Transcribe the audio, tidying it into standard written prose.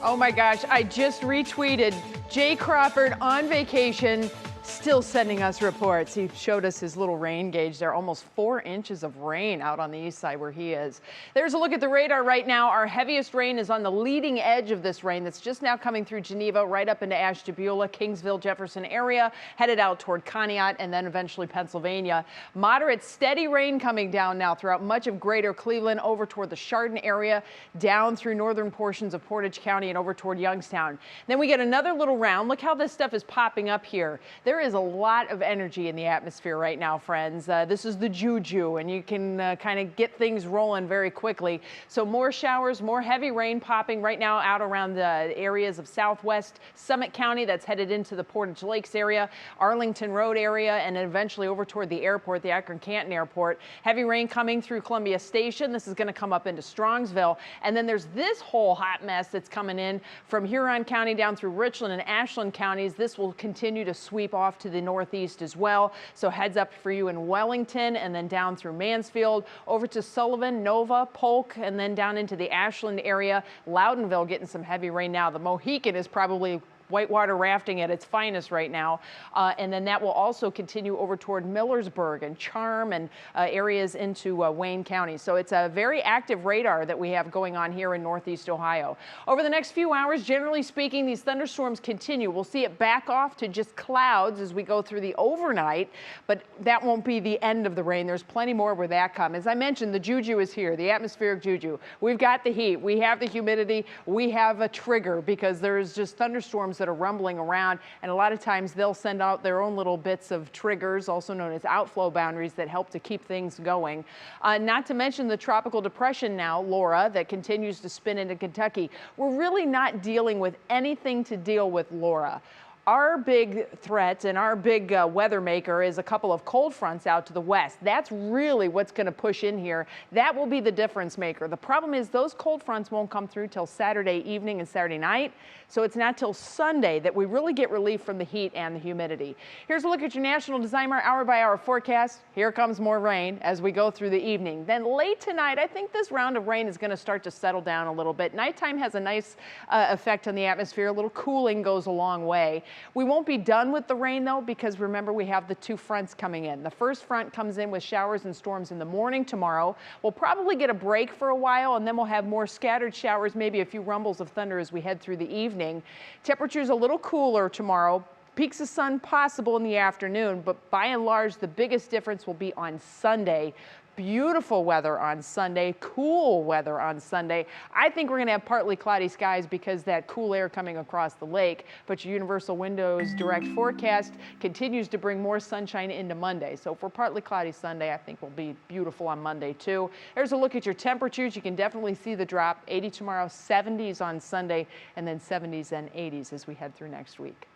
Oh my gosh, I just retweeted Jay Crawford on vacation, still sending us reports. He showed us his little rain gauge there, almost 4 inches of rain out on the east side where he is. There's a look at the radar right now. Our heaviest rain is on the leading edge of this rain that's just now coming through Geneva, right up into Ashtabula, Kingsville, Jefferson area, headed out toward Conneaut and then eventually Pennsylvania. Moderate, steady rain coming down now throughout much of greater Cleveland, over toward the Chardon area, down through northern portions of Portage County and over toward Youngstown. Then we get another little round. Look how this stuff is popping up here. There is a lot of energy in the atmosphere right now, friends. This is the juju, and you can kind of get things rolling very quickly. So more showers, more heavy rain popping right now out around the areas of southwest Summit County. That's headed into the Portage Lakes area, Arlington Road area, and then eventually over toward the airport, the Akron-Canton Airport. Heavy rain coming through Columbia Station. This is going to come up into Strongsville. And then there's this whole hot mess that's coming in from Huron County down through Richland and Ashland counties. This will continue to sweep off to the northeast as well. So heads up for you in Wellington and then down through Mansfield, over to Sullivan, Nova, Polk, and then down into the Ashland area. Loudonville getting some heavy rain now. The Mohican is probably whitewater rafting at its finest right now. And then that will also continue over toward Millersburg and Charm and areas into Wayne County. So it's a very active radar that we have going on here in northeast Ohio. Over the next few hours, generally speaking, these thunderstorms continue. We'll see it back off to just clouds as we go through the overnight, but that won't be the end of the rain. There's plenty more where that comes. As I mentioned, the juju is here, the atmospheric juju. We've got the heat, we have the humidity, we have a trigger because there's just thunderstorms that are rumbling around, and a lot of times they'll send out their own little bits of triggers, also known as outflow boundaries, that help to keep things going. Not to mention the tropical depression now, Laura, that continues to spin into Kentucky. We're really not dealing with anything to deal with Laura. Our big threat and our big weather maker is a couple of cold fronts out to the west. That's really what's going to push in here. That will be the difference maker. The problem is those cold fronts won't come through till Saturday evening and Saturday night. So it's not till Sunday that we really get relief from the heat and the humidity. Here's a look at your National Designer hour-by-hour forecast. Here comes more rain as we go through the evening. Then late tonight, I think this round of rain is going to start to settle down a little bit. Nighttime has a nice effect on the atmosphere. A little cooling goes a long way. We won't be done with the rain, though, because remember, we have the two fronts coming in. The first front comes in with showers and storms in the morning tomorrow. We'll probably get a break for a while, and then we'll have more scattered showers, maybe a few rumbles of thunder as we head through the evening. Temperatures a little cooler tomorrow. Peaks of sun possible in the afternoon, but by and large, the biggest difference will be on Sunday. Beautiful weather on Sunday, cool weather on Sunday. I think we're going to have partly cloudy skies because that cool air coming across the lake, but your Universal Windows direct forecast continues to bring more sunshine into Monday. So for partly cloudy Sunday, I think will be beautiful on Monday too. There's a look at your temperatures. You can definitely see the drop. 80 tomorrow, 70s on Sunday, and then 70s and 80s as we head through next week.